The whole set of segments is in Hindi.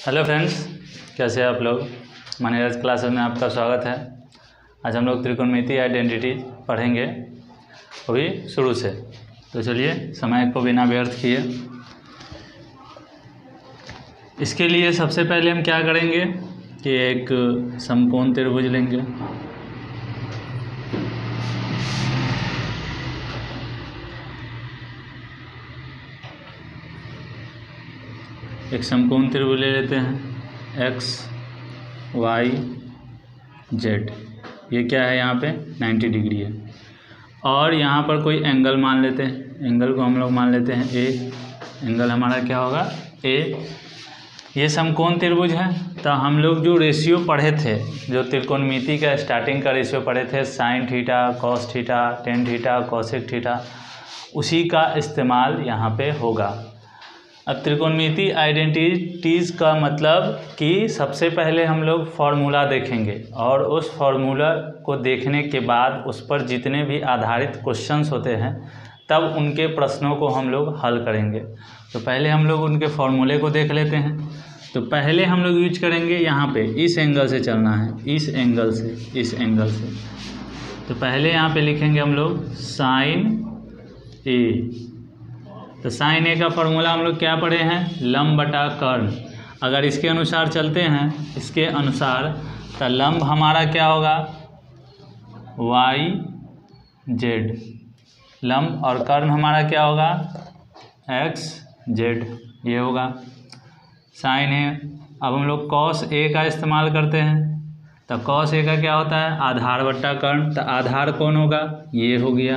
हेलो फ्रेंड्स, कैसे हैं आप लोग। मानीराज क्लासेस में आपका स्वागत है। आज हम लोग त्रिकोणमितीय आइडेंटिटी पढ़ेंगे, वो भी शुरू से। तो चलिए समय को बिना व्यर्थ किए, इसके लिए सबसे पहले हम क्या करेंगे कि एक समकोण त्रिभुज लेंगे। एक समकोण त्रिभुज ले लेते हैं एक्स वाई जेड। ये क्या है, यहाँ पे 90 डिग्री है। और यहाँ पर कोई एंगल मान लेते हैं, एंगल को हम लोग मान लेते हैं ए। एंगल हमारा क्या होगा, ए। ये समकोण त्रिभुज है। तो हम लोग जो रेशियो पढ़े थे, जो त्रिकोणमिति का स्टार्टिंग का रेशियो पढ़े थे, sine theta cos theta tan theta cosec theta, उसी का इस्तेमाल यहाँ पे होगा। अब त्रिकोणमिति आइडेंटिटीज़ का मतलब कि सबसे पहले हम लोग फार्मूला देखेंगे और उस फार्मूला को देखने के बाद उस पर जितने भी आधारित क्वेश्चंस होते हैं तब उनके प्रश्नों को हम लोग हल करेंगे। तो पहले हम लोग उनके फार्मूले को देख लेते हैं। तो पहले हम लोग यूज करेंगे यहाँ पे इस एंगल से चलना है, इस एंगल से। तो पहले यहाँ पे लिखेंगे हम लोग साइन ए। तो साइन ए का फॉर्मूला हम लोग क्या पढ़े हैं, लंब बटा कर्ण। अगर इसके अनुसार चलते हैं, इसके अनुसार, तो लंब हमारा क्या होगा, वाई जेड। लंब और कर्ण हमारा क्या होगा, एक्स जेड। ये होगा साइन ए। अब हम लोग कॉस ए का इस्तेमाल करते हैं। तो कॉस ए का क्या होता है, आधार बट्टा कर्ण। तो आधार कौन होगा, ये हो गया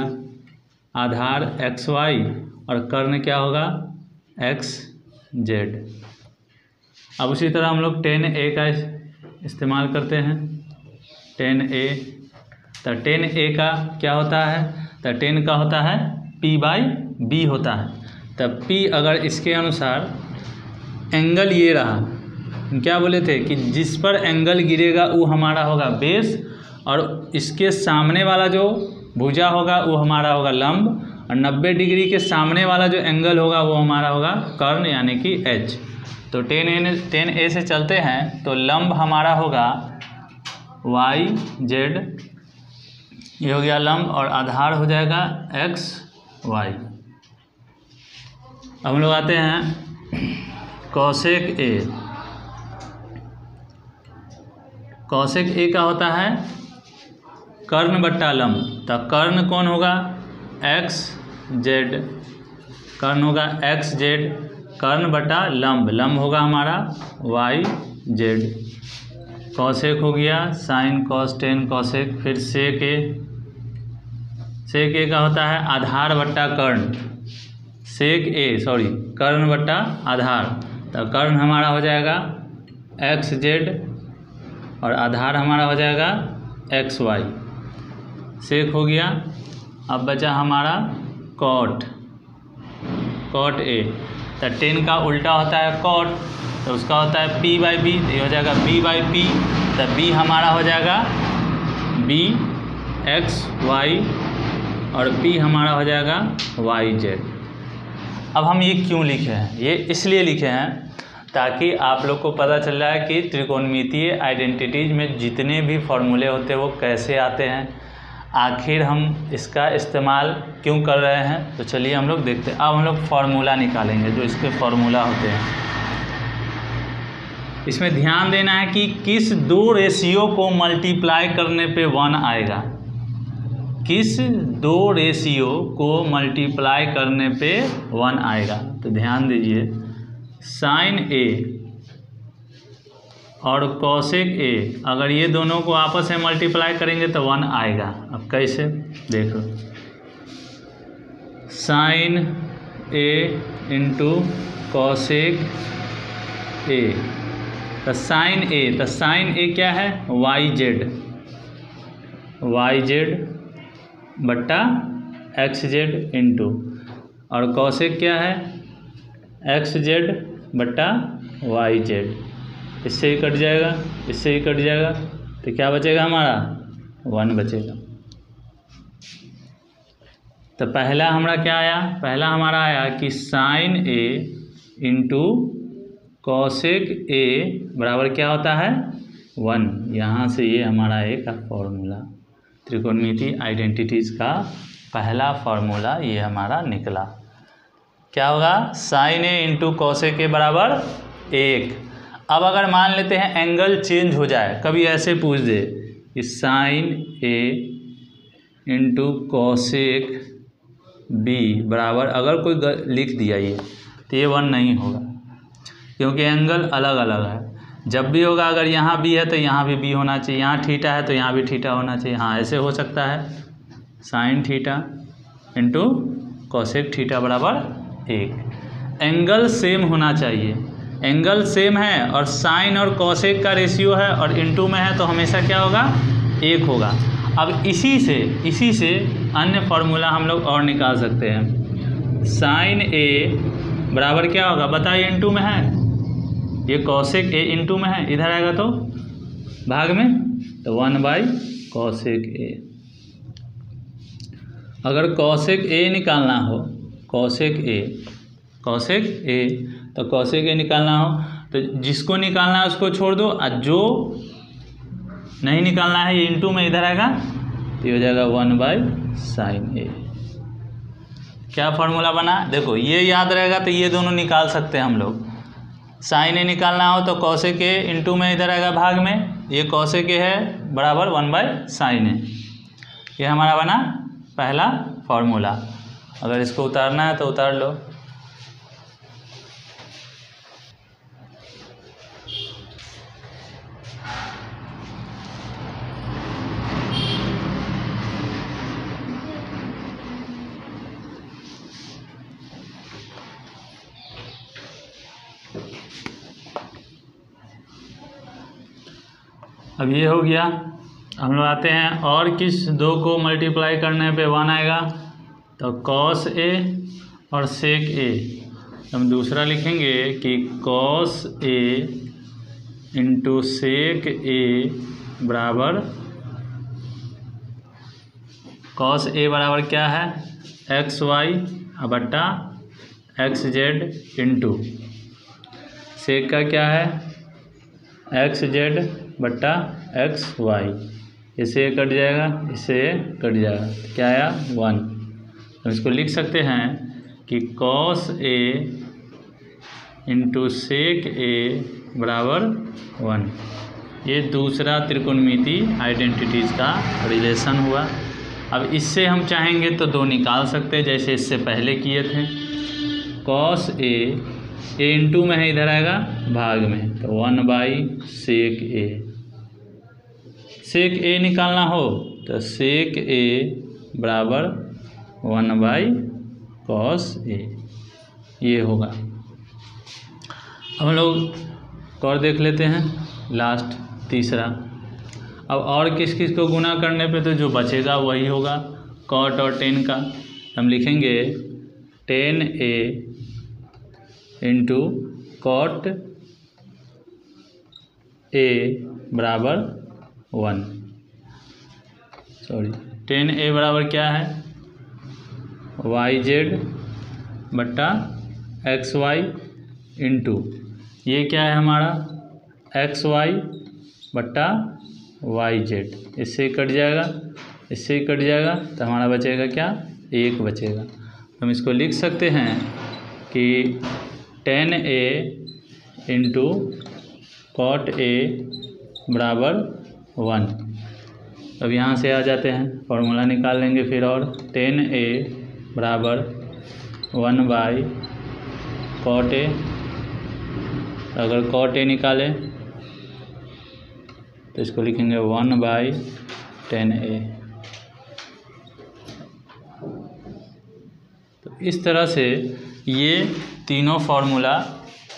आधार एक्स वाई, और कर्ण क्या होगा, एक्स जेड। अब उसी तरह हम लोग टेन ए का इस्तेमाल करते हैं, टेन ए। तो टेन ए का क्या होता है, तो टेन का होता है पी बाई बी होता है। तब पी अगर इसके अनुसार एंगल ये रहा, क्या बोले थे कि जिस पर एंगल गिरेगा वो हमारा होगा बेस, और इसके सामने वाला जो भुजा होगा वो हमारा होगा लंब, और 90 डिग्री के सामने वाला जो एंगल होगा वो हमारा होगा कर्ण, यानी कि एच। तो टेन ए से चलते हैं तो लंब हमारा होगा वाई जेड, ये हो गया लंब, और आधार हो जाएगा एक्स वाई। अब हम लोग आते हैं कॉसेक ए। कॉसेक ए का होता है कर्ण बट्टा लंब। तो कर्ण कौन होगा, एक्स जेड। कर्ण होगा एक्स जेड, कर्ण बटा लंब, लंब होगा हमारा वाई जेड। कॉसेक हो गया साइन कॉस टेन कॉसेक। फिर सेक ए का होता है आधार बट्टा कर्ण, कर्ण बट्टा आधार। तो कर्ण हमारा हो जाएगा एक्स जेड, और आधार हमारा हो जाएगा एक्स वाई। सेक हो गया। अब बचा हमारा कॉट ए। तो टेन का उल्टा होता है कॉट, तो उसका होता है पी बाई बी। तो ये हो जाएगा बी बाई पी। तो बी हमारा हो जाएगा बी एक्स वाई, और पी हमारा हो जाएगा वाई जेड। अब हम ये क्यों लिखे हैं, ये इसलिए लिखे हैं ताकि आप लोग को पता चल जाए कि त्रिकोणमितीय आइडेंटिटीज़ में जितने भी फॉर्मूले होते हैं वो कैसे आते हैं, आखिर हम इसका इस्तेमाल क्यों कर रहे हैं। तो चलिए हम लोग देखते हैं। अब हम लोग फार्मूला निकालेंगे, जो इसके फार्मूला होते हैं। इसमें ध्यान देना है कि किस दो रेशियो को मल्टीप्लाई करने पे 1 आएगा, किस दो रेशियो को मल्टीप्लाई करने पे 1 आएगा। तो ध्यान दीजिए, साइन ए और कॉसेक ए, अगर ये दोनों को आपस में मल्टीप्लाई करेंगे तो 1 आएगा। अब कैसे, देखो, sine A into cosec A. तो साइन ए क्या है, वाई जेड बट्टा एक्स जेड इंटू, और कॉसेक क्या है, एक्स जेड बट्टा वाई जेड। इससे ही कट जाएगा, इससे ही कट जाएगा। तो क्या बचेगा हमारा, 1 बचेगा। तो पहला हमारा क्या आया, पहला हमारा आया कि sine A into cosec A बराबर क्या होता है 1। यहाँ से ये हमारा एक फॉर्मूला त्रिकोणमिति आइडेंटिटीज़ का पहला फॉर्मूला ये हमारा निकला। क्या होगा sine A into cosec A बराबर 1। अब अगर मान लेते हैं एंगल चेंज हो जाए, कभी ऐसे पूछ दे कि sine A into cosec B बराबर, अगर कोई लिख दिया ये तो ये 1 नहीं होगा, क्योंकि एंगल अलग अलग है। जब भी होगा अगर यहाँ बी है तो यहाँ भी बी होना चाहिए, यहाँ थीटा है तो यहाँ भी थीटा होना चाहिए। हाँ ऐसे हो सकता है sine theta into cosec theta बराबर 1। एंगल सेम होना चाहिए, एंगल सेम है और साइन और कॉसेक का रेशियो है और इंटू में है तो हमेशा क्या होगा 1 होगा। अब इसी से अन्य फार्मूला हम लोग और निकाल सकते हैं। साइन ए बराबर क्या होगा बताइए, इंटू में है, ये कॉसेक ए इंटू में है, इधर आएगा तो भाग में, तो 1/कॉसेक ए। अगर कॉसेक ए निकालना हो, कॉसेक ए तो कॉसेक ए निकालना हो तो जिसको निकालना है उसको छोड़ दो, और जो नहीं निकालना है ये इंटू में इधर आएगा तो ये हो जाएगा 1/साइन ए। क्या फार्मूला बना देखो, ये याद रहेगा तो ये दोनों निकाल सकते हैं हम लोग। साइन ए निकालना हो तो कॉसेक ए इंटू में इधर आएगा भाग में, ये कॉसेक ए है बराबर 1/साइन ए। ये हमारा बना पहला फार्मूला। अगर इसको उतारना है तो उतार लो। अब ये हो गया। हम लोग आते हैं और किस दो को मल्टीप्लाई करने पे 1 आएगा, तो कॉस ए और सेक ए। हम दूसरा लिखेंगे कि कॉस ए इंटू सेक ए बराबर, कॉस ए बराबर क्या है XY बट्टा XZ इंटू सेक का क्या है XZ बट्टा XY। इससे कट जाएगा, इससे कट जाएगा, क्या आया 1। हम इसको लिख सकते हैं कि कॉस ए इंटू सेक ए बराबर 1। ये दूसरा त्रिकोणमिति आइडेंटिटीज़ का रिलेशन हुआ। अब इससे हम चाहेंगे तो 2 निकाल सकते हैं, जैसे इससे पहले किए थे। कॉस ए इंटू में है, इधर आएगा भाग में, तो 1/सेक ए। सेक ए निकालना हो तो सेक ए बराबर 1/कॉस ए, ये होगा। हम लोग और देख लेते हैं लास्ट तीसरा। अब और किस किस को गुना करने पे तो जो बचेगा वही होगा कॉट और टेन का। हम लिखेंगे 10A इंटू कॉट ए बराबर 1। 10A बराबर क्या है YZ बट्टा XY इंटू ये क्या है हमारा XY बट्टा YZ। इससे कट जाएगा, इससे कट जाएगा, तो हमारा बचेगा क्या 1 बचेगा। हम इसको लिख सकते हैं कि 10A इंटू कॉट ए बराबर 1। अब यहाँ से आ जाते हैं, फॉर्मूला निकाल लेंगे फिर। और 10A बराबर 1/कॉट ए। अगर कॉट ए निकालें तो इसको लिखेंगे 1/10A। तो इस तरह से ये तीनों फार्मूला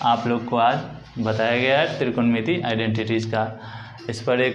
आप लोग को आज बताया गया है त्रिकोणमिति आइडेंटिटीज़ का। इस पर एक